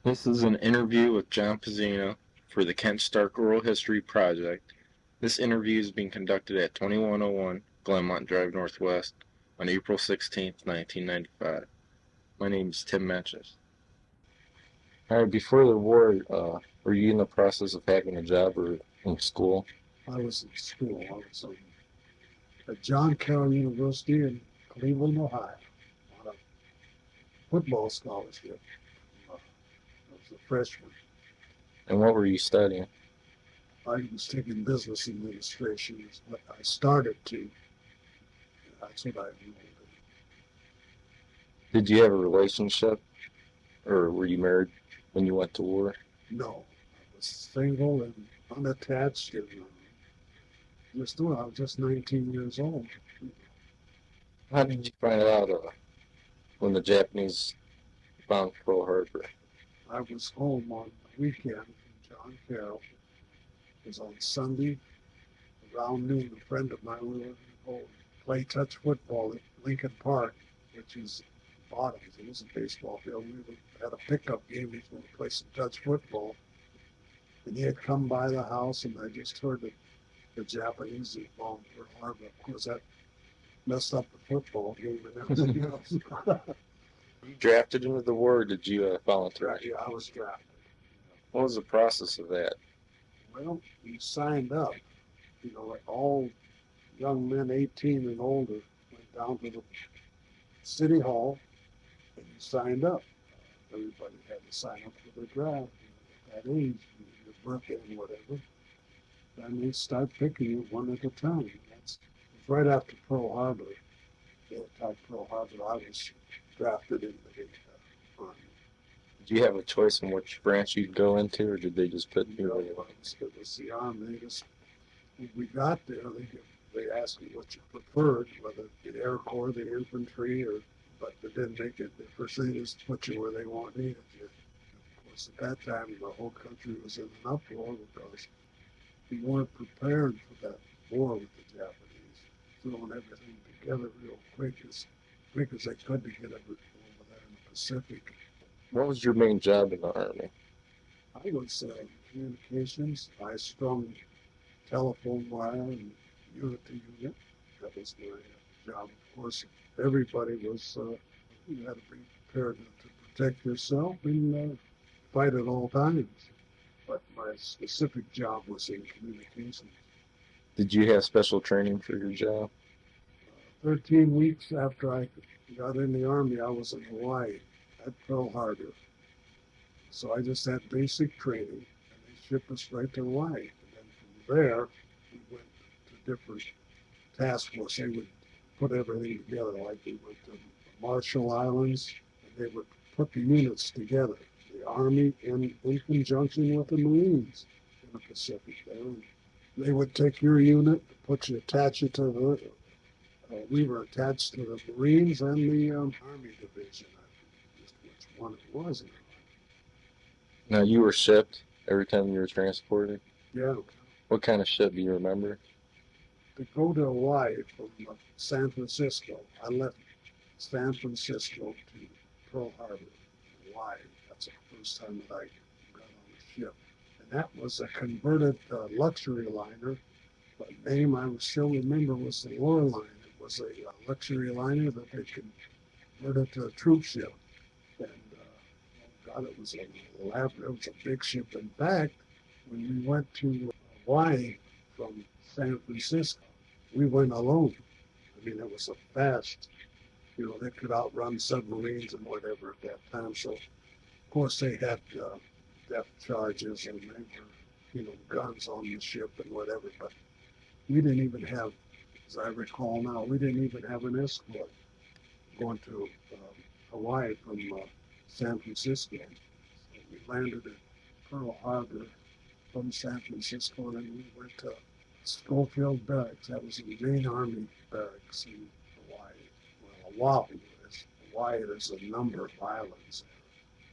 This is an interview with John Pizzino for the Kent Stark Oral History Project. This interview is being conducted at 2101 Glenmont Drive Northwest on April 16th, 1995. My name is Tim Matches. All right, before the war, were you in the process of having a job or in school? I was in school. I was at John Carroll University in Cleveland, Ohio, on a football scholarship. I was a freshman. And what were you studying? I was taking business administration, is what I started to. That's what I enrolled Did you have a relationship or were you married when you went to war? in. No, I was single and unattached, and I was just 19 years old. How did you find out when the Japanese bombed Pearl Harbor? I was home on the weekend from John Carroll. It was on Sunday around noon. A friend of mine, we were going to go play touch football at Lincoln Park, which is Bottoms. It was a baseball field. We had a pickup game. We were going to play some touch football. And he had come by the house, and I just heard that the Japanese had bombed Pearl Harbor. Of course, that messed up the football game and everything else. You drafted into the war or did you volunteer? Yeah, I was drafted. What was the process of that? Well, we signed up. Like all young men 18 and older went down to the city hall and signed up. Everybody had to sign up for the draft at that age, your birthday and whatever. And they start picking you one at a time. That's right after Pearl Harbor. They attacked Pearl Harbor. I was drafted into the Army. Did you have a choice in which branch you'd go into, or did they just put you in? It was the Army. When we got there, they asked me what you preferred, whether the Air Corps, the infantry, but they didn't make it. The first thing is put you where they needed you. Of course, at that time, the whole country was in an uproar because we weren't prepared for that war with the Japanese, throwing everything together real quick as they could to get everything over there in the Pacific. What was your main job in the Army? I was communications. I strung telephone wire and unit to unit. That was my job. Of course, everybody was, you had to be prepared to protect yourself and fight at all times. But my specific job was in communications. Did you have special training for your job? 13 weeks after I got in the Army, I was in Hawaii at Pearl Harbor. So I just had basic training, and they shipped us right to Hawaii. And then from there, we went to different task force. They would put everything together, like we went to the Marshall Islands, and they would put the units together. The Army in conjunction with the Marines in the Pacific there. And they would take your unit, attach it to the. We were attached to the Marines and the Army division. I forget just which one it was. Now, you were shipped every time you were transported? Yeah. What kind of ship do you remember? To go to Hawaii from San Francisco, I left San Francisco to Pearl Harbor, Hawaii. That's the first time that I got on a ship. And that was a converted luxury liner. The name I still remember was the Loreline. It was a luxury liner that they converted to a troop ship. And God, it was a big ship. In fact, when we went to Hawaii from San Francisco, we went alone. I mean, it was a fast, they could outrun submarines and whatever at that time. So, of course, they had depth charges and they were, guns on the ship and whatever. But we didn't even have, as I recall now, we didn't even have an escort going to Hawaii from San Francisco. So we landed at Pearl Harbor from San Francisco, and then we went to Schofield Barracks. That was the main Army barracks in Hawaii. Well, Hawaii, there's a number of islands.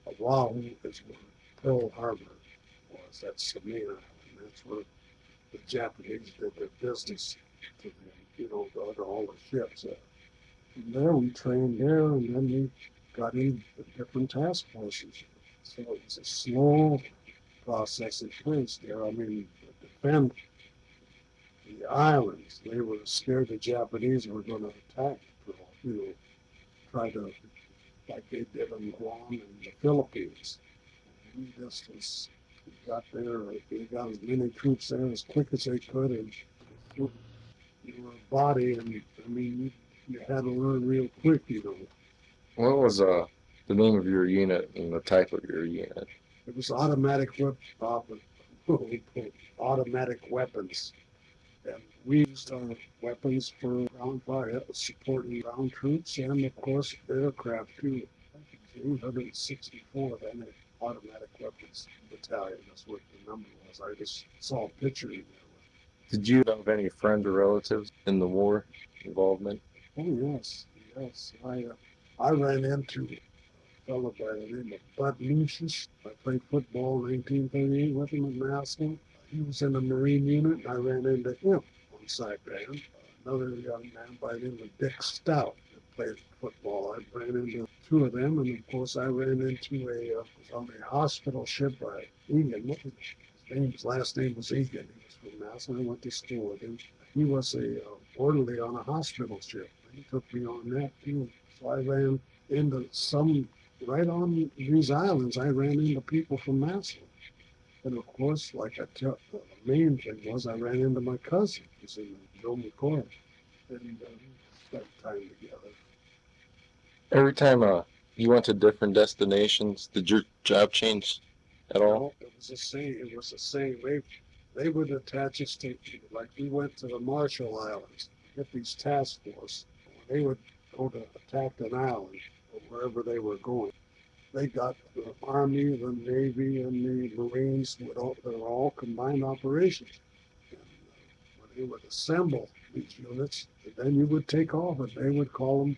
Oahu is where Pearl Harbor was. That's the main island. That's where the Japanese did their business to all the ships. From there, we trained there, and then we got in the different task forces. So it was a slow process at first there. I mean, to defend the islands, they were scared the Japanese were going to attack, try to, like they did in Guam and the Philippines. We just got there, they got as many troops there as quick as they could, and you were a body, and I mean, you had to learn real quick, What was the name of your unit and the type of your unit? It was automatic weapons. And we used our weapons for ground fire, supporting ground troops, and of course aircraft too. I think it was 864th and automatic weapons battalion. That's what the number was. I just saw a picture in there. Did you have any friends or relatives in the war involvement? Oh yes, yes. I ran into a fellow by the name of Bud Lucius. I played football in 1938 with him in Moscow. He was in the Marine unit, and I ran into him on Saipan. Another young man by the name of Dick Stout that played football. I ran into two of them, and of course I ran into on a hospital ship by Egan. His last name was Egan. He was from Mass, and I went to school with him. He was a orderly on a hospital ship. He took me on that too. So I ran into right on these islands. I ran into people from Massillon. And of course, like I tell, the main thing was I ran into my cousin, who's in Joe McCoy, and spent time together. Every time you went to different destinations, did your job change at all? No, it was the same. It was the same. They would attach us to, like we went to the Marshall Islands, get these task force. They would go to attack an island or wherever they were going. They got the Army, the Navy, and the Marines. They were all combined operations. And when they would assemble these units, then you would take off, and they would call them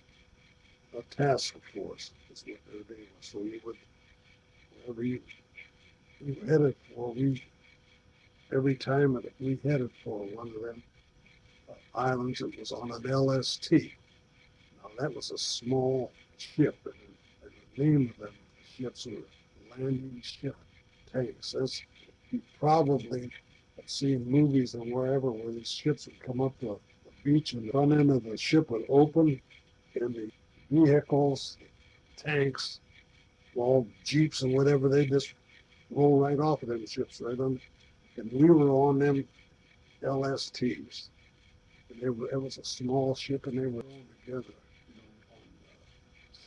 a task force. Is what their name was. So you would, wherever you headed for, every time that we headed for one of them islands, it was on an LST. Now that was a small ship, and the name of them ships were landing ship tanks. That's, you probably have seen movies and wherever where these ships would come up to the beach and the front end of the ship would open, and the vehicles, tanks, all jeeps and whatever, they just roll right off of them ships right on. And we were on them LSTs. And it was a small ship, and they were all together.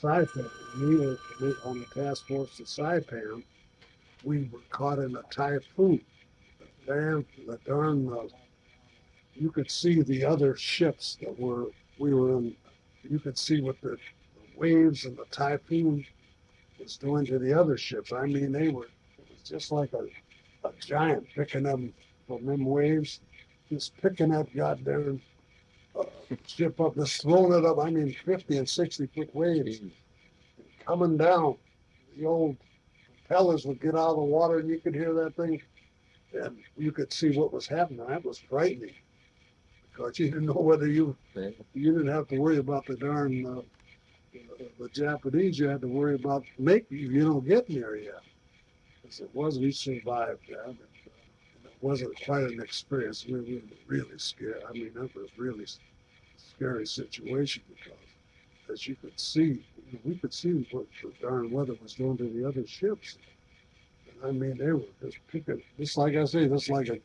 On Saipan, we were on the task force at Saipan. We were caught in a typhoon. The darn, you could see the other ships that we were in. You could see what the waves and the typhoon was doing to the other ships. I mean, it was just like a giant picking them from them waves, just picking that goddamn ship up, just throwing it up. I mean, 50 and 60-foot waves coming down. The old propellers would get out of the water, and you could hear that thing, and you could see what was happening. That was frightening because you didn't know whether you didn't have to worry about the darn the Japanese. You had to worry about making getting there yet. Because it was, we survived that. And it wasn't quite an experience. We were really scared. I mean, that was really scary situation because, as you could see, we could see what the darn weather was doing to the other ships. And I mean, they were just picking, just like I say, just like a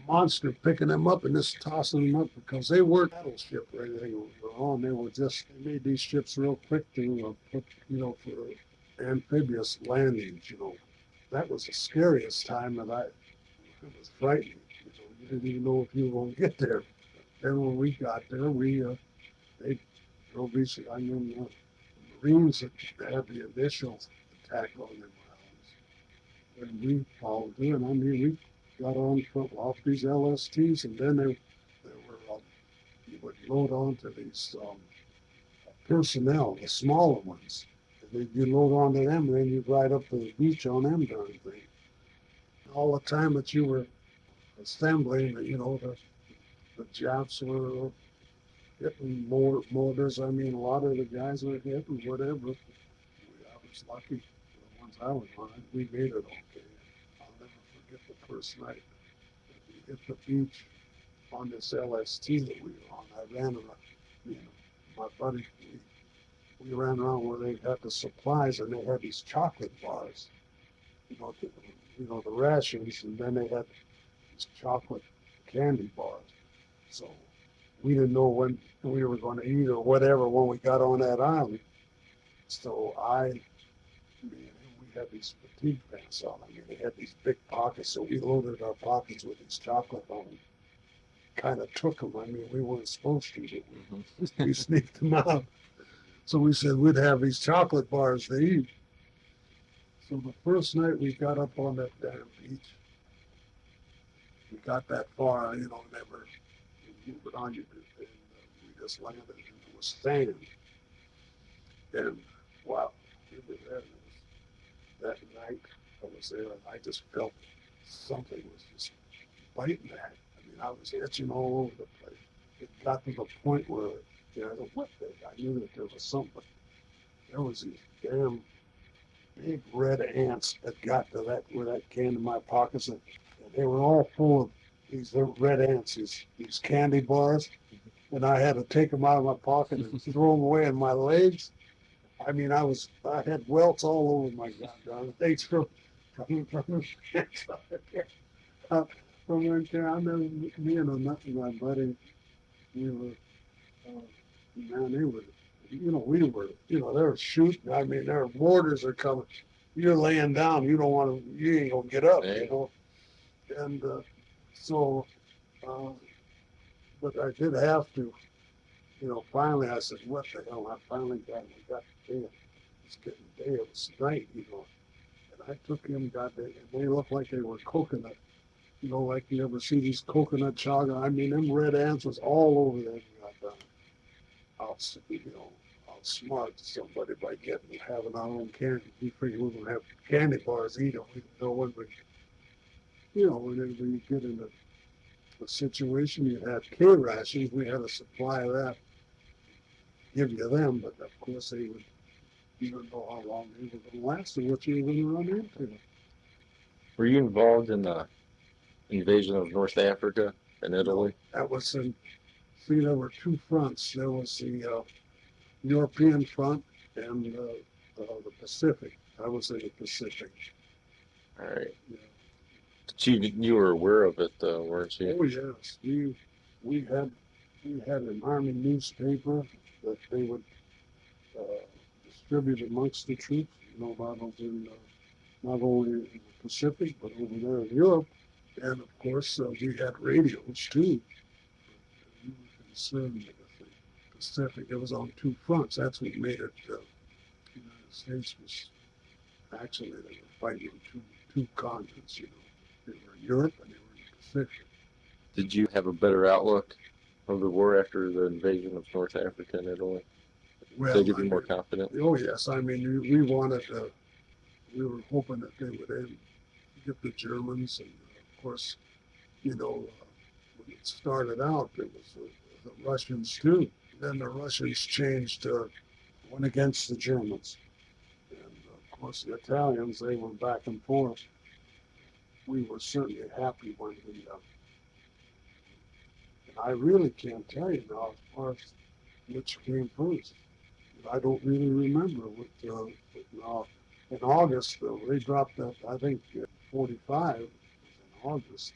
monster picking them up and just tossing them up because they weren't battleship or anything they were on. They were just, they made these ships real quick to put, for amphibious landings, That was the scariest time that it was frightening. You didn't even know if you were going to get there. Then when we got there, they drove these, I mean, Marines that had the initial attack on them islands. And we followed them. I mean, we got on off these LSTs, and then they were, you would load onto these personnel, the smaller ones. And then you load onto them, and then you'd ride up to the beach on them darn thing. All the time that you were assembling, the Japs were hitting mortars. I mean, a lot of the guys were hitting whatever. I was lucky. The ones I was on it. We made it okay. I'll never forget the first night that we hit the beach on this LST that we were on. I ran around, you know, my buddy, we ran around where they had the supplies and they had these chocolate bars, the rations, and then they had these chocolate candy bars. So we didn't know when we were going to eat or whatever when we got on that island. So me and him, we had these fatigue pants on. I mean, they had these big pockets, so we loaded our pockets with these chocolate on them. Kind of took them. I mean, we weren't supposed to, but we sneaked them out. So we said we'd have these chocolate bars to eat. So the first night we got up on that damn beach, we got that far, never moving on you, and we just landed and it was sand. And wow, we were there. That night I was there and I just felt something was just biting at. I mean, I was itching all over the place. It got to the point where, I knew that there was something. There was these damn big red ants that got to that, where that came in my pockets, and they were all full of these red ants, these candy bars, and I had to take them out of my pocket and throw them away in my legs. I mean, I had welts all over my goddamn legs from uh, from right there. I remember me and my buddy, we were, man, they were, they were shooting. I mean, their mortars are coming. You're laying down. You ain't gonna get up, And so, uh, but I did have to, finally I said, what the hell? I finally got there. It's getting day. It was night, And I took him, got there, and they looked like they were coconut. Like you ever see these coconut chaga. I mean, them red ants was all over them. I'll, outsmart somebody by having our own candy. We figured we were gonna have candy bars, eat them. We didn't know whenever you get into a situation, you had K rations. We had a supply of that. Give you them, but of course they would. You don't know how long they were going to last or what you were going to run into. Were you involved in the invasion of North Africa and Italy? No, that was there were two fronts. There was the European front and the Pacific. I was in the Pacific. All right. Yeah. You were aware of it though, weren't you? Oh yes, we had an army newspaper that they would distribute amongst the troops. Not only in the Pacific but over there in Europe, and of course we had radios too. We were concerned with the Pacific. It was on two fronts. That's what made it. The United States was actually they were fighting on two continents. They were in Europe and they were in the Pacific. Did you have a better outlook of the war after the invasion of North Africa and Italy? Well, Did they give you more confidence? Oh yes, I mean we wanted. We were hoping that they would get the Germans, and of course, when it started out, it was the Russians too. Then the Russians changed, went against the Germans, and of course the Italians. They were back and forth. We were certainly happy when and I really can't tell you now as far as which came first. I don't really remember now. In August, they dropped that, I think, 45 in August,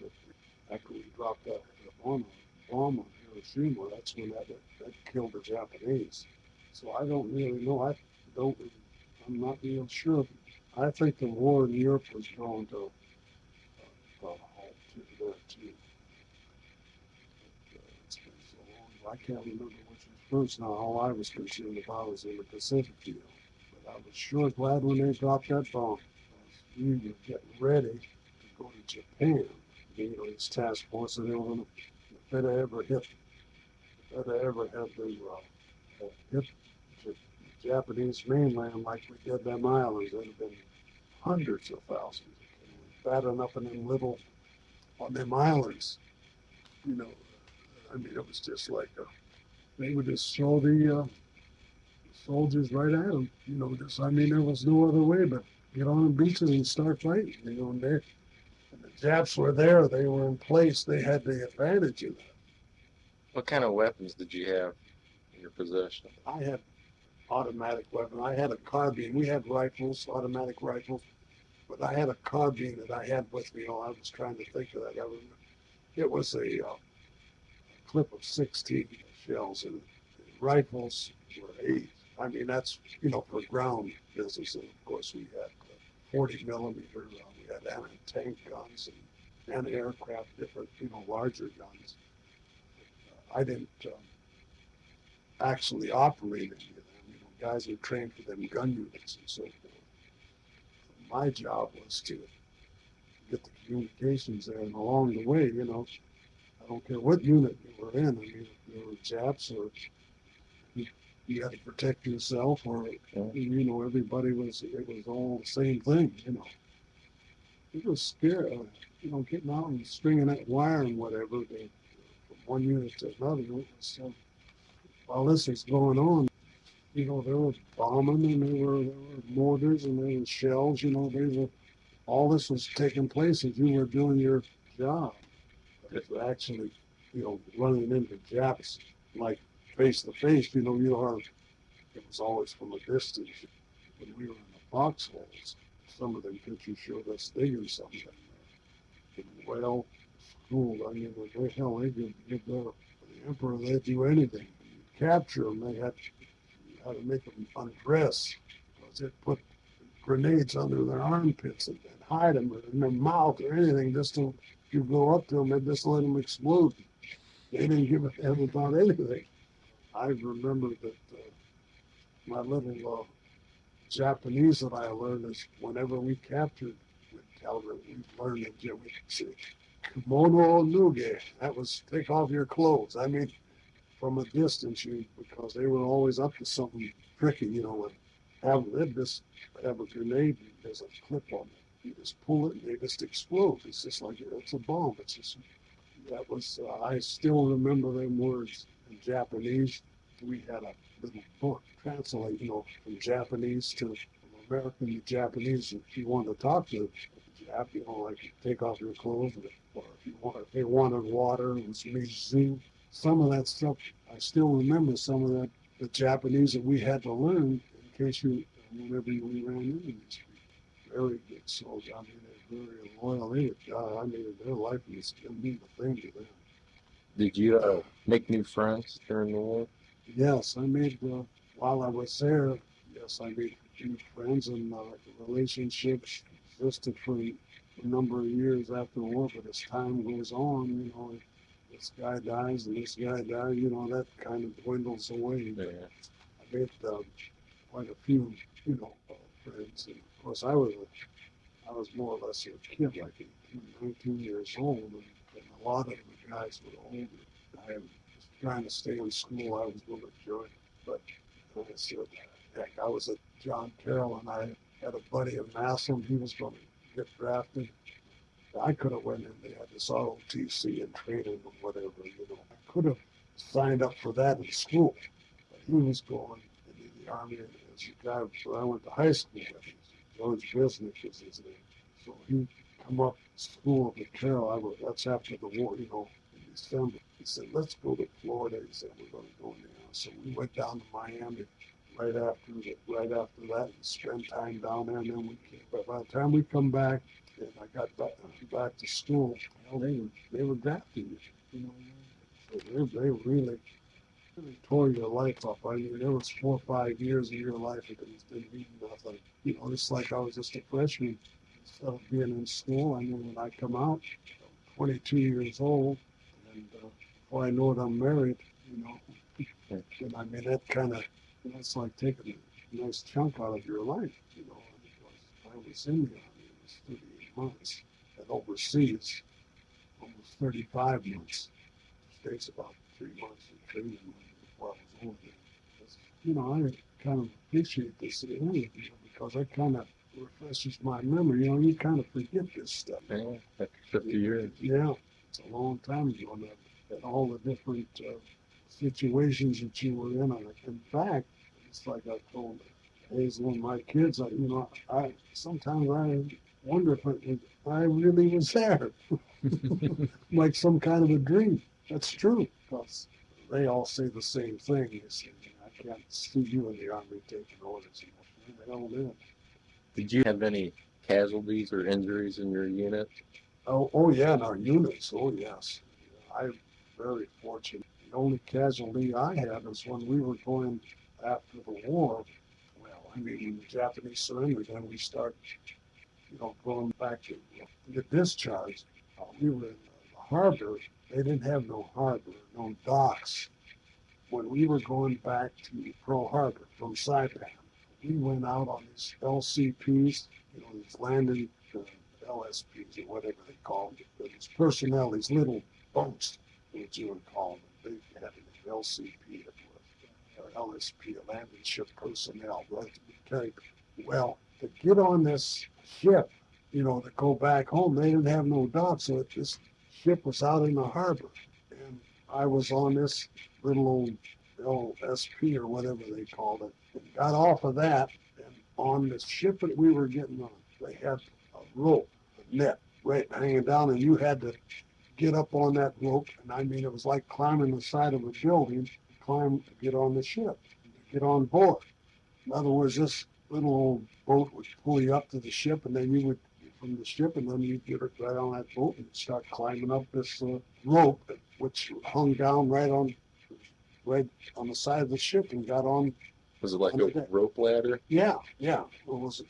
after we dropped that bomb on Hiroshima. That's when that killed the Japanese. So I don't really know. I'm not real sure. I think the war in Europe was drawn to a halt there too. It's been so long. I can't remember which was first now. All I was concerned about was in the Pacific deal. I was sure glad when they dropped that bomb. We were getting ready to go to Japan. This task force, and they were going to, if they'd ever had them hit the Japanese mainland like we did them islands, there'd have been hundreds of thousands batting up on them islands. I mean, it was just like they would just throw the soldiers right at them. I mean, there was no other way but get on the beaches and start fighting. And the Japs were there, they were in place, they had the advantage of that. What kind of weapons did you have in your possession? I had automatic weapon. I had a carbine. We had rifles, automatic rifles, but I had a carbine that I had with me. I was trying to think of that. I remember. It was a clip of 16 shells, and rifles were 8. I mean, that's, for ground business. And of course, we had 40 millimeter, we had anti-tank guns and anti-aircraft, different, larger guns. I didn't actually operate any of them. Guys were trained for them gun units and so forth. My job was to get the communications there, and along the way, I don't care what unit you were in. I mean, if there were Japs or you had to protect yourself, or everybody it was all the same thing. It was scary. Getting out and stringing that wire and whatever from one unit to another. It was, while this was going on, there was bombing, and there were mortars, and there were shells. All this was taking place as you were doing your job. But if actually, running into Japs like face to face, it was always from a distance. When we were in the foxholes, some of them pictures showed us digging something. Well, school, I mean, they give the emperor, they'd do anything. Capture them, they had to make them undress, because they'd put grenades under their armpits and hide them, or in their mouth or anything, just to, if you go up to them, they'd just let them explode. They didn't give a damn about anything. I remember that my little Japanese that I learned is whenever we captured, we'd tell them, we learned that we'd say, kimono nuge. That was take off your clothes. I mean, from a distance, because they were always up to something tricky, they'd just have a grenade, and there's a clip on it. You just pull it and they just explode. It's just like, it's a bomb. It's just, that was, I still remember them words in Japanese. We had a little book translate, from Japanese to from American to Japanese. If you wanted to talk to the Jap, like take off your clothes, or if they wanted water, it was mizu. Some of that stuff, I still remember some of that, the Japanese that we had to learn in case whenever we ran into these people. Very good soldiers. I mean, they're very loyal. They would die. I mean, their life was going to be the thing to them. Did you make new friends during the war? Yes, I made, while I was there, yes, I made new friends, and relationships existed for a number of years after the war. But as time goes on, this guy dies and this guy dies, that kind of dwindles away. Yeah. I made quite a few, friends. And of course, I was more or less a kid, like 18, 19 years old, and a lot of the guys were older. I was trying to stay in school. I was going to join, but I said, heck, I was at John Carroll, and I had a buddy in Massillon. He was going to get drafted. I could have went in. They had this ROTC and training or whatever. I could have signed up for that in school, but he was going into the Army as a guy. So I went to high school with him. George Bisnick was his name. So he come up to school at Carroll. That's after the war, in December. He said, let's go to Florida. He said, we're going to go there. So we went down to Miami right after that and spent time down there. And then we came. But by the time we come back, and I got back to school, they were drafting you. So they really tore your life up. I mean, there was 4 or 5 years of your life that didn't mean nothing. It's like I was just a freshman instead of being in school. I mean, when I come out, I'm 22 years old, and before I know it, I'm married. And I mean, that kind of, that's like taking a nice chunk out of your life. Because I was in the Army, it was 38 months, and overseas, almost 35 months. States about 3 months in training before I was over there. I kind of appreciate this interview because it kind of refreshes my memory. You kind of forget this stuff. Yeah, after 50 years. Yeah, it's a long time ago, and all the different situations that you were in. In fact, it's like I told Hazel and my kids, I sometimes I wonder if I really was there, like some kind of a dream. That's true, because they all say the same thing. They say, I can't see you in the Army taking orders. Where the hell did? Did you have any casualties or injuries in your unit? Oh yeah, in our units. Oh yes, I'm very fortunate. The only casualty I had was when we were going after the war. Well, I mean, when the Japanese surrendered, then we start, going back to get discharged. We were in the harbor. They didn't have no harbor, no docks. When we were going back to Pearl Harbor from Saipan, we went out on these LCPs, these landing LSPs or whatever they call them. These personnel, these little boats, what you would call them. They had an LCP, or LSP, a landing ship personnel. Right? Well, to get on this ship, to go back home, they didn't have no dock, so this ship was out in the harbor. And I was on this little old LSP or whatever they called it, and got off of that, and on the ship that we were getting on, they had a rope, a net, right hanging down, and you had to get up on that rope. And I mean, it was like climbing the side of a building to climb to get on the ship, to get on board. In other words, this little old boat would pull you up to the ship, and then you would from the ship, and then you'd get right on that boat and start climbing up this rope, which hung down right on the side of the ship and got on. Was it like a rope ladder? Yeah, yeah. It was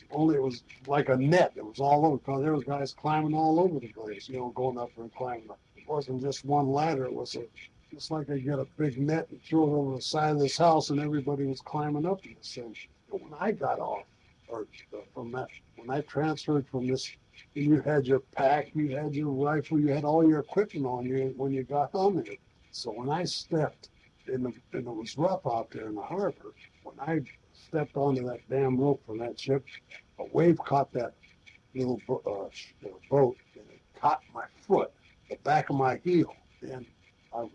like a net. It was all over because there was guys climbing all over the place, going up and climbing up. It wasn't just one ladder. It was just like they get a big net and throw it over the side of this house, and everybody was climbing up in this thing. But when I got off, or from that, when I transferred from this, you had your pack, you had your rifle, you had all your equipment on you when you got on there. So when I stepped, and it was rough out there in the harbor, when I stepped onto that damn rope from that ship, a wave caught that little boat, and it caught my foot, the back of my heel, and I was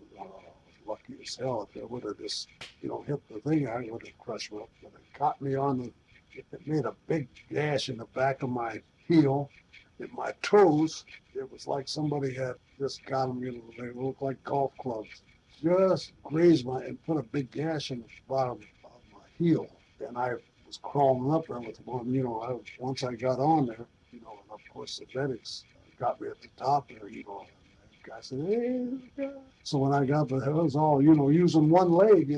lucky as hell. If it would have just, hit the thing, I would have crushed me up. But it caught me it made a big gash in the back of my heel, in my toes. It was like somebody had just got them, they looked like golf clubs. Just grazed and put a big gash in the bottom of my heel. And I was crawling up there with one, once I got on there, and of course the medics got me at the top there, and the guy said, hey. So when I got there, it was all, using one leg,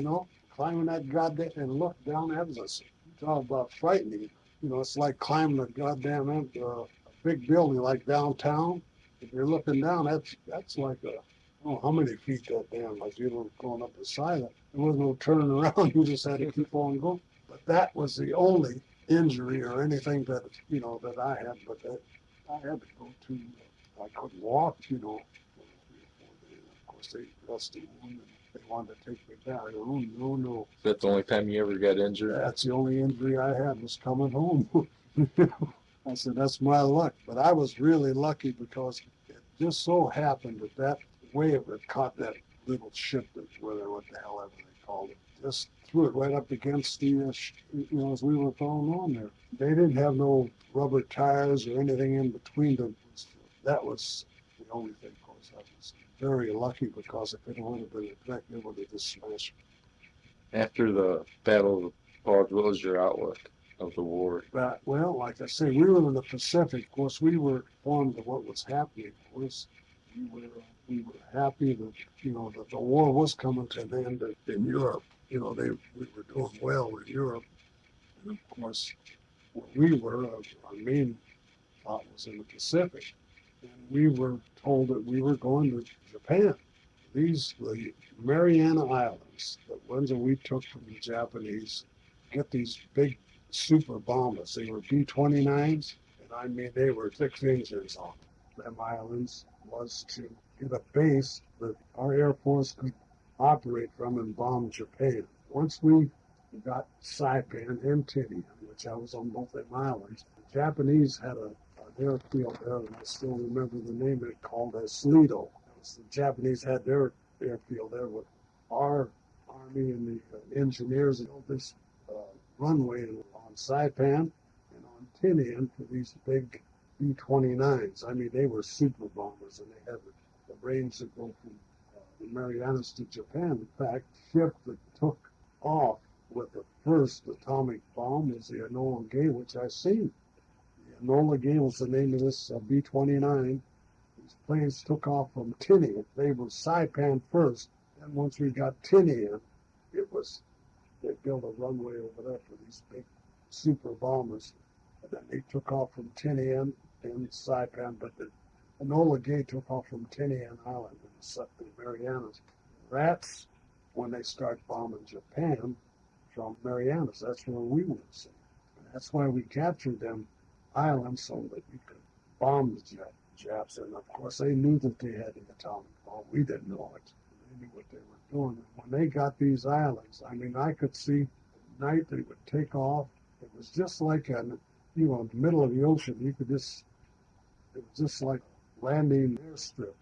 climbing that goddamn, and look down, that was talk about frightening. It's like climbing a goddamn big building like downtown. If you're looking down, that's like oh, how many feet that damn was, going up the side of it. There wasn't no turning around. You just had to keep on going. But that was the only injury or anything that, that I had. But I had to go to, I couldn't walk, for 3 or 4 days. Of course, they rushed the wound and they wanted to take me back. Oh, no, no. That's the only time you ever got injured? That's the only injury I had was coming home. I said, that's my luck. But I was really lucky because it just so happened that wave had caught that little ship, whether what the hell ever they called it, just threw it right up against the, as we were going on there. They didn't have no rubber tires or anything in between them. That was the only thing. Of course, I was very lucky because if it would have been a wreck, it would have just smashed. After the Battle of the Bulge, what was your outlook of the war? But, well, like I say, we were in the Pacific. Of course, we were informed of what was happening. Of course, we were happy that that the war was coming to an end in Europe. We were doing well in Europe, and of course, where we were, our main thought was in the Pacific, and we were told that we were going to Japan. The Mariana Islands, the ones that we took from the Japanese, get these big super bombers. They were B-29s, and I mean, they were 6 inches on them islands, was to get a base that our Air Force could operate from and bomb Japan. Once we got Saipan and Tinian, which I was on both them islands, the Japanese had an airfield there, and I still remember the name of it, called Slido. The Japanese had their airfield there with our Army and the engineers built this runway on Saipan and on Tinian for these big B-29s. I mean, they were super bombers, and they had the range to go from the Marianas to Japan. In fact, the ship that took off with the first atomic bomb was the Enola Gay, which I seen. The Enola Gay was the name of this B-29. These planes took off from Tinian. They were Saipan first, and once we got Tinian, it was, they built a runway over there for these big super bombers. And then they took off from Tinian and Saipan, but the Enola Gay took off from Tinian Island in the Marianas. That's when they start bombing Japan from Marianas. That's where we were seen. And that's why we captured them islands so that we could bomb the Japs. And of course, they knew that they had the atomic bomb. We didn't know it. They knew what they were doing. And when they got these islands, I mean, I could see at night they would take off. It was just like in the middle of the ocean. You could just, it was just like landing airstrip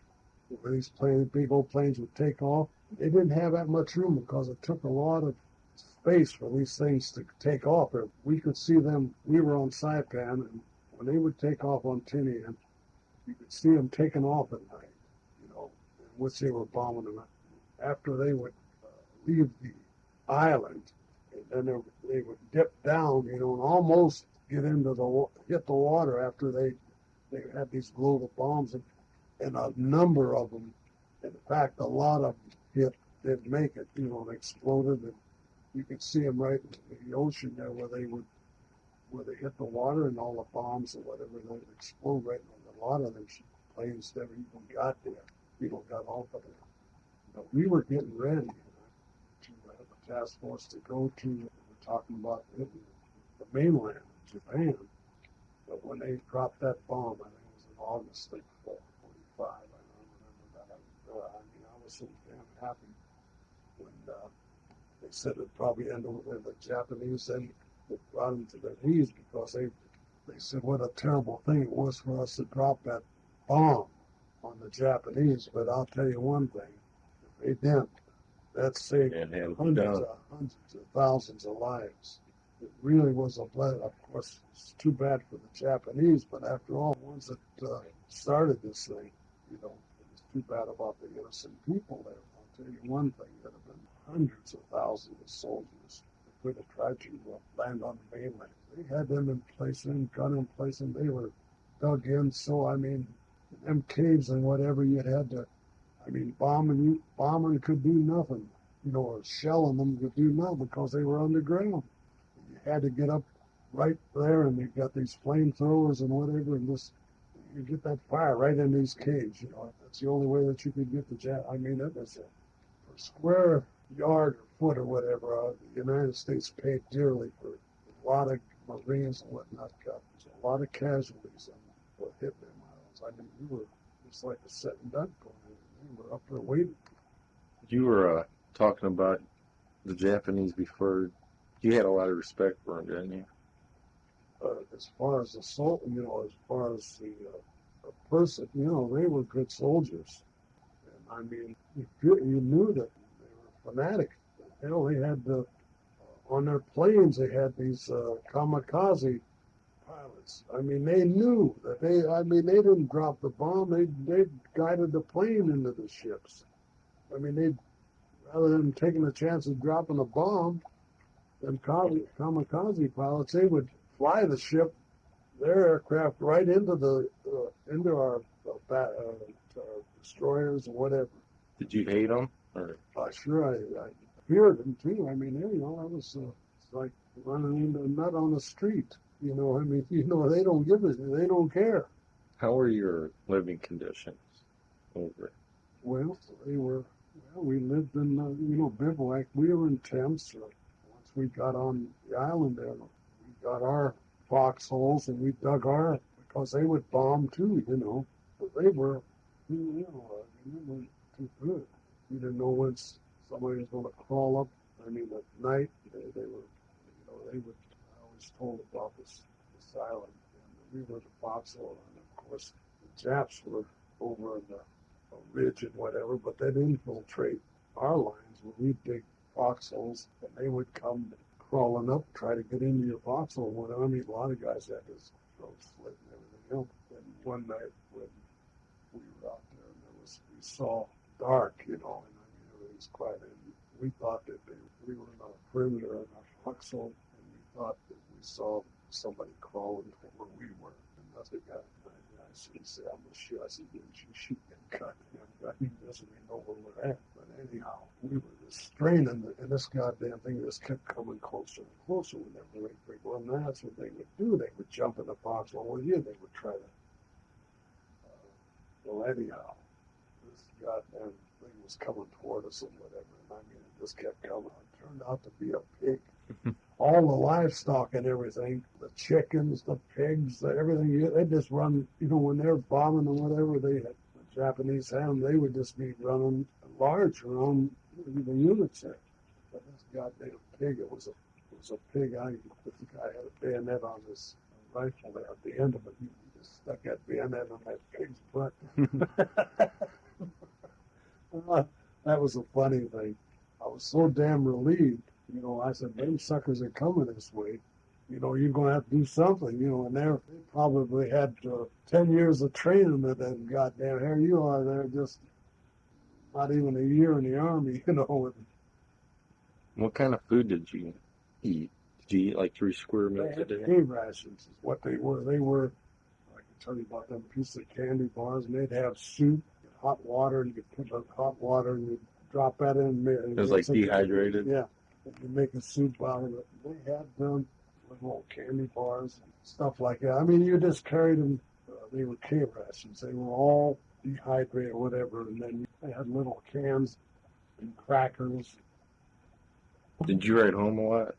where these planes, big old planes would take off. They didn't have that much room because it took a lot of space for these things to take off. We could see them. We were on Saipan, and when they would take off on Tinian, you could see them taking off at night, in which they were bombing them. After they would leave the island, and then they would dip down, and almost get hit the water after they had these global bombs, and a number of them, in fact, a lot of them didn't make it, and exploded, and you could see them right in the ocean there where they hit the water, and all the bombs or whatever, they would explode right on a lot of them planes never even got there. People got off of there. But we were getting ready to have a task force to go to, we're talking about the mainland of Japan. But when they dropped that bomb, I think it was in August of 45, I don't remember that. I mean, I was so damn happy when they said it'd probably end with the Japanese, and it brought them to their knees because they said what a terrible thing it was for us to drop that bomb on the Japanese. But I'll tell you one thing, if they didn't, that saved hundreds of thousands of lives. It really was a blessing. Of course, it's too bad for the Japanese, but after all, the ones that started this thing, it was too bad about the innocent people there. I'll tell you one thing, there have been hundreds of thousands of soldiers that could have tried to land on the mainland. They had them in place, and got in place, and they were dug in. So, I mean, them caves and whatever, you had to, I mean, bombing could do nothing, or shelling them could do nothing because they were underground. You had to get up right there, and you got these flamethrowers and whatever, and just you get that fire right in these caves. That's the only way that you could get the jet. I mean, it was per square yard or foot or whatever. The United States paid dearly for a lot of Marines and whatnot. Got a lot of casualties and what hit them islands. I mean, we were just like a sitting duck going in. We were up there waiting. You were talking about the Japanese before. You had a lot of respect for them, didn't you? As far as the as far as the person, they were good soldiers. And I mean, you knew that they were fanatic. They had on their planes, they had these kamikaze pilots. I mean, they knew that they didn't drop the bomb. They guided the plane into the ships. I mean, rather than taking a chance of dropping a bomb, them kamikaze pilots, they would fly the ship, their aircraft, right into our destroyers or whatever. Did you hate them? Or? Sure, I feared them too. I mean, I was it's like running into a nut on the street. I mean, they don't give it, they don't care. How were your living conditions over it? Well, we lived in, bivouac. We were in tents. Once we got on the island there, we got our foxholes and we dug because they would bomb too, But they were, they weren't too good. You didn't know when somebody was going to crawl up. I mean, at night, they were, I always told about this island. And we were the foxhole. And of course, the Japs were over in the ridge and whatever, but they'd infiltrate our lines when we'd dig foxholes, and they would come crawling up, try to get into your foxhole. I mean, a lot of guys had this throat slit and everything else. And one night when we were out there and we saw dark, and I mean, everything was quiet. And we thought that we were in a perimeter in our foxhole, and we thought that we saw somebody crawling to where we were. And nothing happened. He said, I'm not sure. I said, didn't you shoot that goddamn guy? He doesn't even know where we're at. But anyhow, we were just straining, and this goddamn thing just kept coming closer and closer whenever they were. Well, that's what they would do. They would jump in the foxhole with you. They would try to. Well, anyhow, this goddamn thing was coming toward us and whatever. And I mean, it just kept coming. It turned out to be a pig. All the livestock and everything, the chickens, the pigs, everything, they just run, when they're bombing or whatever, the Japanese had them, they would just be running large around the units there. But this goddamn pig, it was a pig. This guy had a bayonet on his rifle there at the end of it. He just stuck that bayonet on that pig's butt. That was a funny thing. I was so damn relieved. I said, them suckers are coming this way. You're going to have to do something, and they probably had 10 years of training, and then goddamn, here you are there, just not even a year in the Army, What kind of food did you eat? Did you eat like 3 square meals a day? Cave rations is what they were. They were, I can tell you about them pieces of candy bars, and they'd have soup, hot water, and you put the hot water, and you drop that in. It was like dehydrated? Yeah. You make a soup out of it. They had them little candy bars and stuff like that. I mean, you just carried them. They were cave rations. They were all dehydrated or whatever. And then they had little cans and crackers. Did you ride home a lot?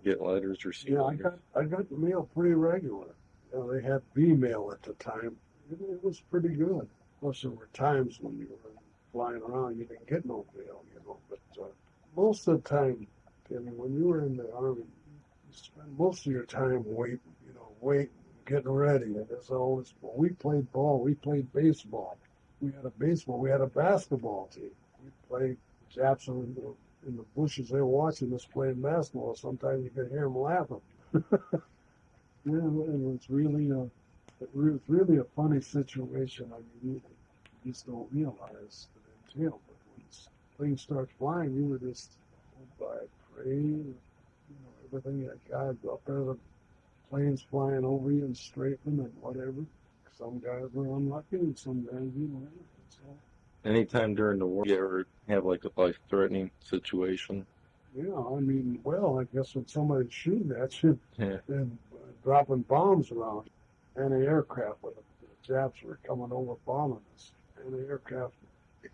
Get letters or see letters? I got the mail pretty regular. They had V-mail at the time. It was pretty good. Of course, there were times when you were flying around, you didn't get no mail, but most of the time, Timmy, when you were in the Army, you spend most of your time waiting, getting ready. And there's always, we played ball, we played baseball. We had a basketball team. We played, Japs in the bushes, they were watching us playing basketball. Sometimes you could hear them laughing. And it's really a funny situation. I mean, you just don't realize the entail. But when things start flying, you were just by praying, everything that God up there, the planes flying over you and straightening and whatever. Some guys were unlucky, and some guys, so. Anytime during the war, you ever have like a life-threatening situation? Yeah, I mean, well, I guess when somebody's shooting at you and dropping bombs around, anti-aircraft, when the Japs were coming over bombing us, anti-aircraft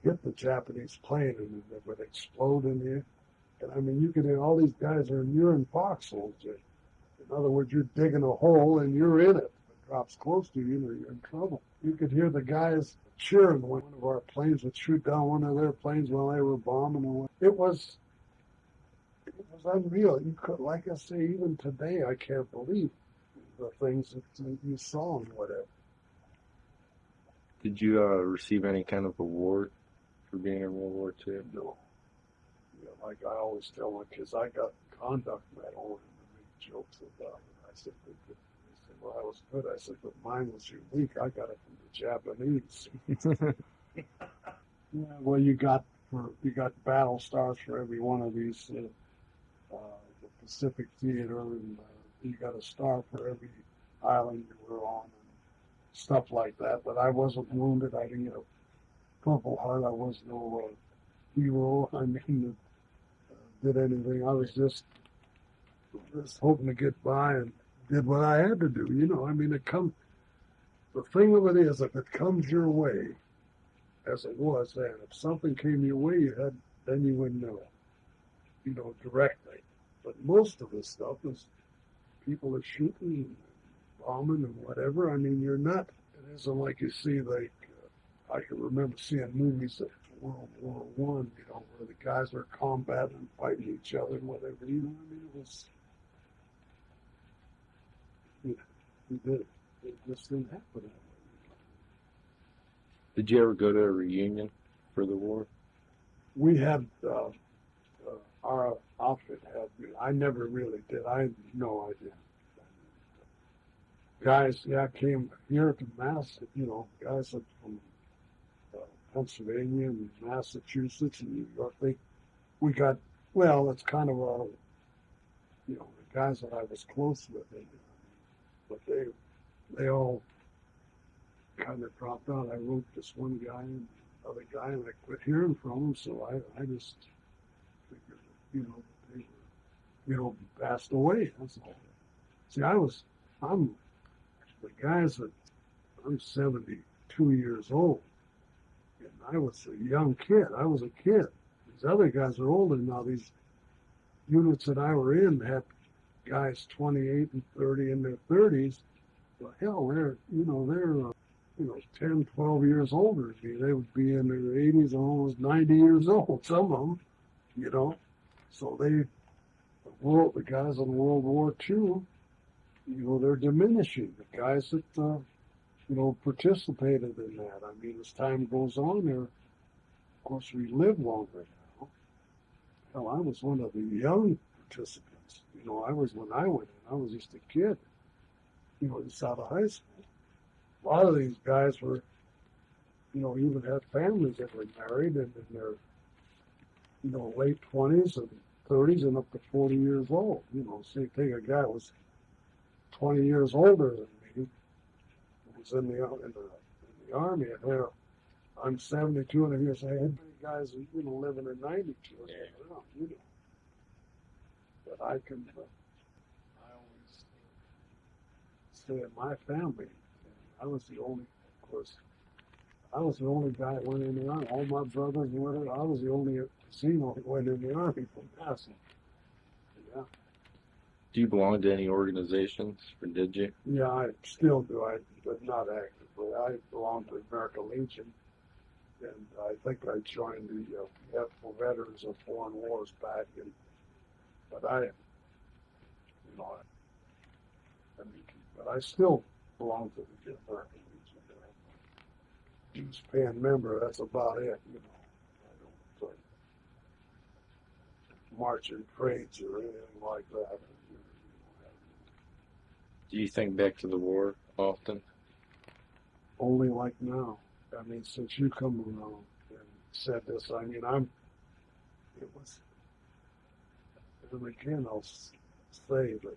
hit the Japanese plane and it would explode in the air. And I mean, you can hear all these guys you're in foxholes. In other words, you're digging a hole and you're in it. If it drops close to you, you're in trouble. You could hear the guys cheering when one of our planes would shoot down one of their planes while they were bombing. It was unreal. You could, like I say, even today, I can't believe the things that you saw and whatever. Did you receive any kind of award for being in World War II? No. Like I always tell my kids, I got the conduct medal, and they make jokes about it. I said, well, I was good. I said, but mine was unique. I got it from the Japanese. Yeah, well, you got battle stars for every one of these. The Pacific Theater, and you got a star for every island you were on, and stuff like that. But I wasn't wounded. I didn't get a Purple Heart. I was no hero. I mean, did anything. I was just hoping to get by and did what I had to do. I mean, the thing of it is, if it comes your way, as it was then, if something came your way, then you would know, directly. But most of the stuff is people are shooting and bombing and whatever. I mean, it isn't like you see, like, I can remember seeing movies of World War One, where the guys are combating and fighting each other and whatever. I mean, it was, it just didn't happen that way. Did you ever go to a reunion for the war? We had our outfit had me. I never really did. I had no idea. Guys, yeah, came here to Mass, guys from Pennsylvania and Massachusetts and New York. We got, well, it's kind of a, the guys that I was close with, but they all kind of dropped out. I wrote this one guy and the other guy, and I quit hearing from them. So I just figured, they were, passed away. That's all. See, I'm the guys that I'm 72 years old, and I was a young kid. I was a kid. These other guys are older now. These units that I were in had guys 28 and 30 in their 30s. Well, hell, they're 10, 12 years older than me. They would be in their 80s, almost 90 years old. Some of them, So the guys in World War II, they're diminishing. The guys that participated in that. I mean, as time goes on, of course, we live longer now. Hell, I was one of the young participants. When I went in, I was just a kid, just out of high school. A lot of these guys were, even had families that were married and in their, late 20s and 30s and up to 40 years old. So you take a guy that was 20 years older than me, who was in the Army, and there, I'm 72, and here's a head guys, living in 92. Yeah. But I always say in my family, I was the only, of course, I was the only guy that went in the Army. All my brothers and whatever, I was the only Pizzino that went in the Army from Massey. Yeah. Do you belong to any organizations, or did you? Yeah, I still do, but not actively. I belong to the American Legion, and I think I joined the for Veterans of Foreign Wars back in, but I still belong to the American Legion. Dues paying member, that's about it, I don't march in parades or anything like that. Do you think back to the war often? Only like now. I mean, since you come around and said this, I mean, and again, I'll say that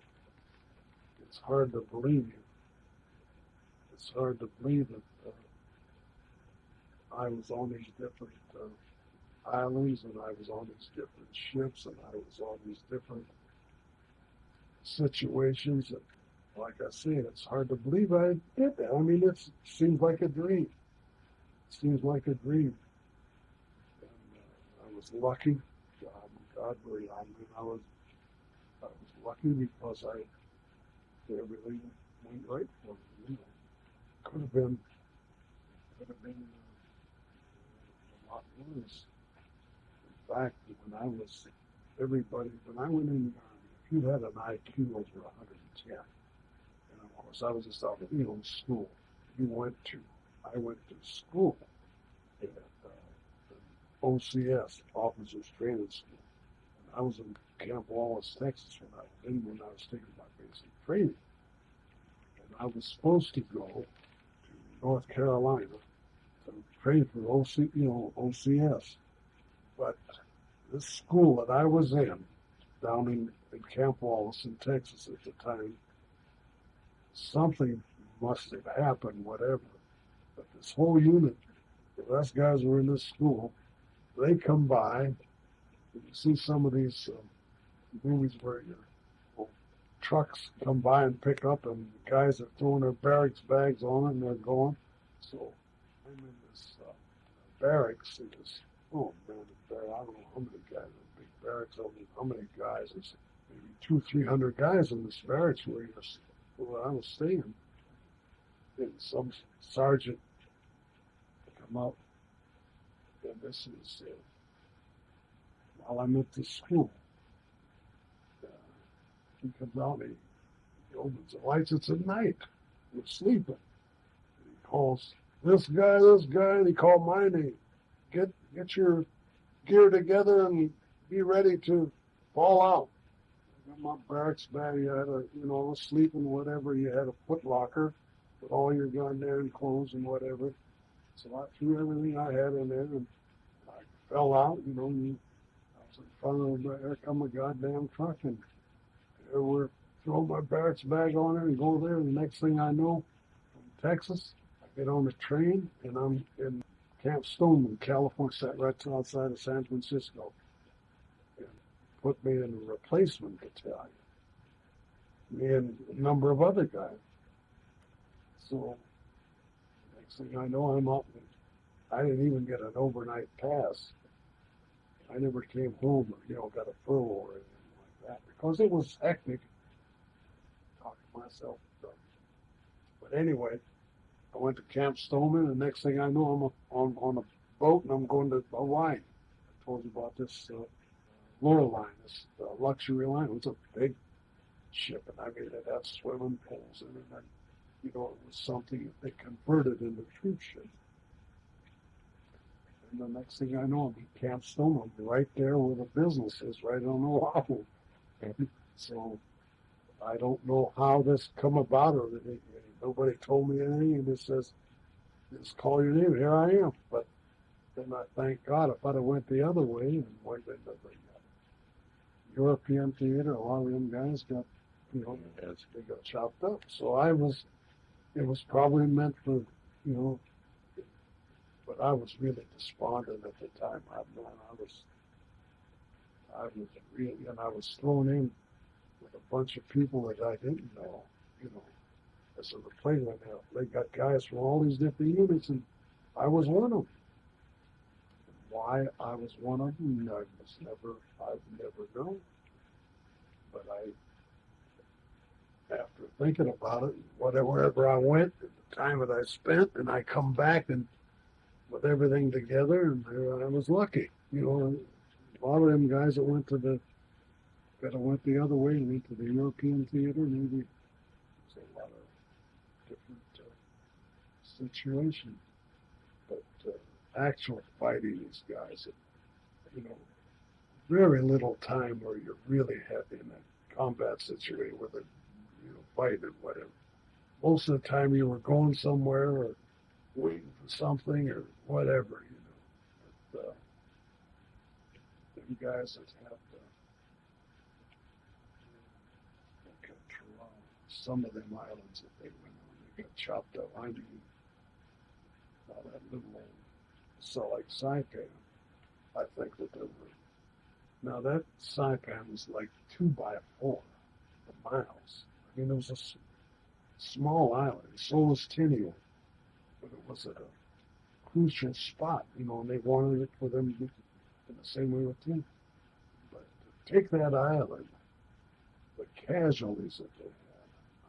it's hard to believe. It's hard to believe that I was on these different islands, and I was on these different ships, and I was on these different situations. And like I said, it's hard to believe I did that. I mean, it seems like a dream. It seems like a dream. And I was lucky. God, I was lucky because everything went right for me. Could have been a lot worse. In fact, when I went in the Army, if you had an IQ over 110, and of course I was just out of school. I went to school at OCS, Officers Training School. And I was in Camp Wallace, Texas when I was taking my basic training. And I was supposed to go to North Carolina to train for OCS. But this school that I was in, down in Camp Wallace in Texas at the time, something must have happened, whatever. But this whole unit, the rest guys were in this school, they come by. You see some of these movies where your trucks come by and pick up, and the guys are throwing their barracks bags on it, and they're going. So I'm in this barracks, and I don't know how many guys, big barracks, I don't know how many guys, there's maybe 200-300 guys in this barracks where I was staying. And some sergeant come up, and this is while I'm at the school. He comes out and he opens the lights. It's at night. We're sleeping. And he calls this guy, and he called my name. Get your gear together and be ready to fall out. I got my barracks bag. You had a, you know, sleeping, whatever. You had a foot locker with all your goddamn clothes and whatever. So I threw everything I had in there and I fell out, you know. And I was in front of the, here come a goddamn truck and there we're throw my barracks bag on it and go there. And the next thing I know, from Texas, I get on the train and I'm in Camp Stoneman, California, sat right outside of San Francisco. And put me in a replacement battalion. Me and a number of other guys. So next thing I know, I'm up. And I didn't even get an overnight pass. I never came home or, you know, got a furlough or anything like that because it was hectic. Talking myself. But anyway, I went to Camp Stoneman, and next thing I know, I'm on a boat, and I'm going to Hawaii. I told you about this Lorelei, this luxury line. It was a big ship, and I mean, it had swimming pools in it, and you know, it was something that they converted into troop ship. And the next thing I know, I'm in Camp Stoneman, right there where the business is, right on Oahu. So I don't know how this come about, or nobody told me anything. And it says, just call your name. Here I am. But then I thank God if I'd have went the other way and went into the European theater, a lot of them guys got, you know, they got chopped up. So it was probably meant for, you know, but I was really despondent at the time. I was really, and I was thrown in with a bunch of people that I didn't know, you know, as a replacement. They got guys from all these different units, and I was one of them. Why I was one of them, I've never known. But after thinking about it, wherever I went, the time that I spent, and I come back and with everything together, and I was lucky. You know, a lot of them guys that went the other way, went to the European theater, maybe there's a lot of different situations. But actual fighting, these guys, you know, very little time where you're really in a combat situation where they're, you know, fighting or whatever. Most of the time you were going somewhere or waiting for something or whatever, you know. But, them guys that have some of them islands that they went on, they got chopped up. I mean, that little old like Saipan, I think that there were. Now that Saipan was like 2x4 miles. I mean, it was a small island. So was Tinian, but it was at a crucial spot, you know, and they wanted it for them to be in the same way with Tinian. But to take that island, the casualties that they had,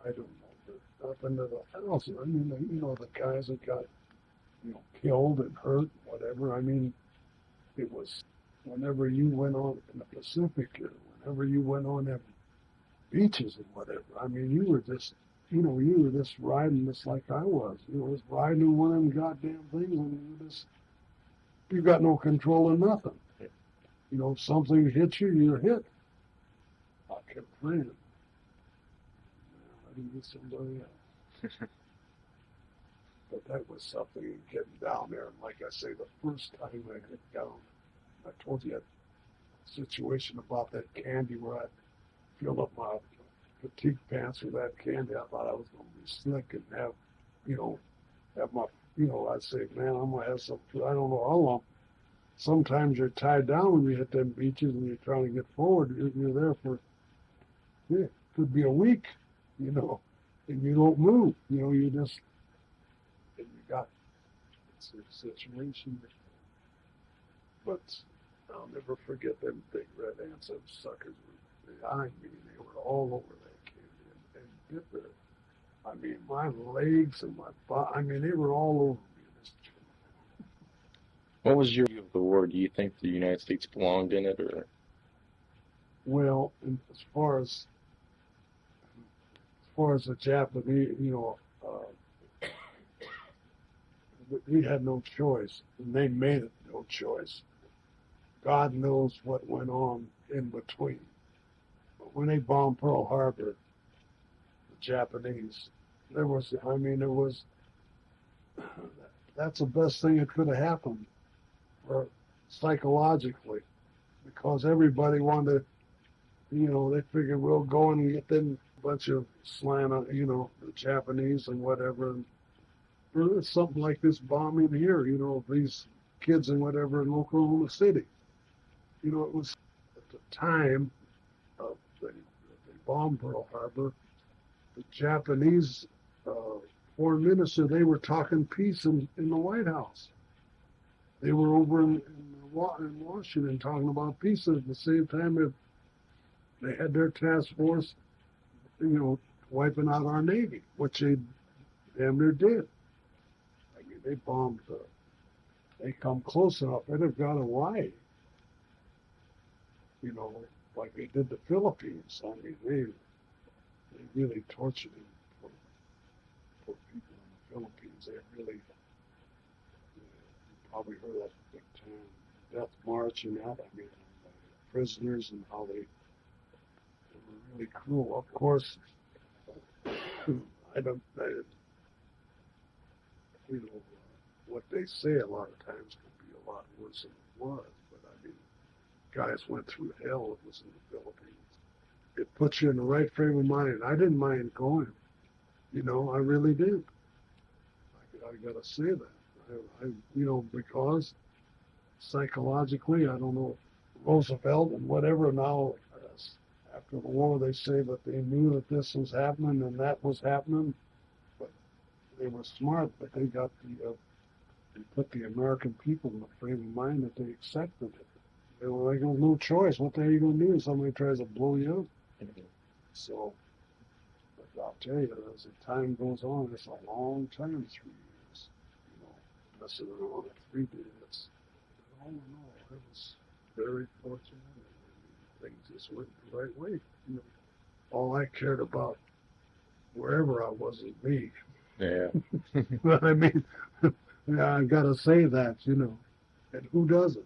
I don't know, up into the house. I mean, you know, the guys that got, you know, killed and hurt, whatever. I mean, it was whenever you went on in the Pacific, or whenever you went on them beaches and whatever. I mean, you were just riding just like I was. You know, just riding in one of them goddamn things, and you got no control of nothing. You know, if something hits you, you're hit. I kept praying. I didn't get somebody else. But that was something getting down there. And like I say, the first time I got down, I told you that situation about that candy where I filled up my fatigue pants with that candy. I thought I was going to be slick and have my, you know, I'd say, man, I'm going to have some, I don't know how long. Sometimes you're tied down when you hit them beaches and you're trying to get forward. You're there for, yeah, could be a week, you know, and you don't move. You know, you just, and you got, it's a situation. But I'll never forget them big red ants. Those suckers were behind me. They were all over that candy and bit there. I mean, my legs and my body, I mean, they were all over me. What was your view of the war? Do you think the United States belonged in it, or? Well, as far as the Japanese, you know, we had no choice, and they made it no choice. God knows what went on in between. when they bombed Pearl Harbor, the Japanese, there was, I mean, it was, that's the best thing that could have happened, or psychologically, because everybody wanted, you know, they figured we'll go and get them a bunch of you know, the Japanese and whatever. And there's something like this bombing here, you know, these kids and whatever in Oklahoma City. You know, it was at the time of they bombed Pearl Harbor, the Japanese foreign minister, they were talking peace in the White House. They were over in Washington talking about peace. At the same time, they had their task force, you know, wiping out our Navy, which they damn near did. I mean, they bombed, they come close enough, they'd have got Hawaii, you know, like they did the Philippines. I mean, they really tortured him for people in the Philippines. They really, you probably heard that big time death march and that. I mean, prisoners and how they were really cruel. Of course, you know, what they say a lot of times can be a lot worse than it was. But I mean, guys went through hell. It was in the Philippines. It puts you in the right frame of mind. I didn't mind going. You know, I really did. I gotta say that. I you know, because psychologically, I don't know, Roosevelt and whatever now, after the war, they say that they knew that this was happening and that was happening, but they were smart, but they got they put the American people in the frame of mind that they accepted it. They were like, no choice. What the hell are you going to do if somebody tries to blow you up? So, but I'll tell you, as the time goes on, it's a long time, 3 years. You know, messing around at 3 days. I don't know. I was very fortunate. Things just went the right way. You know, all I cared about, wherever I was me. Yeah. But I mean, yeah, I gotta say that, you know, and who doesn't?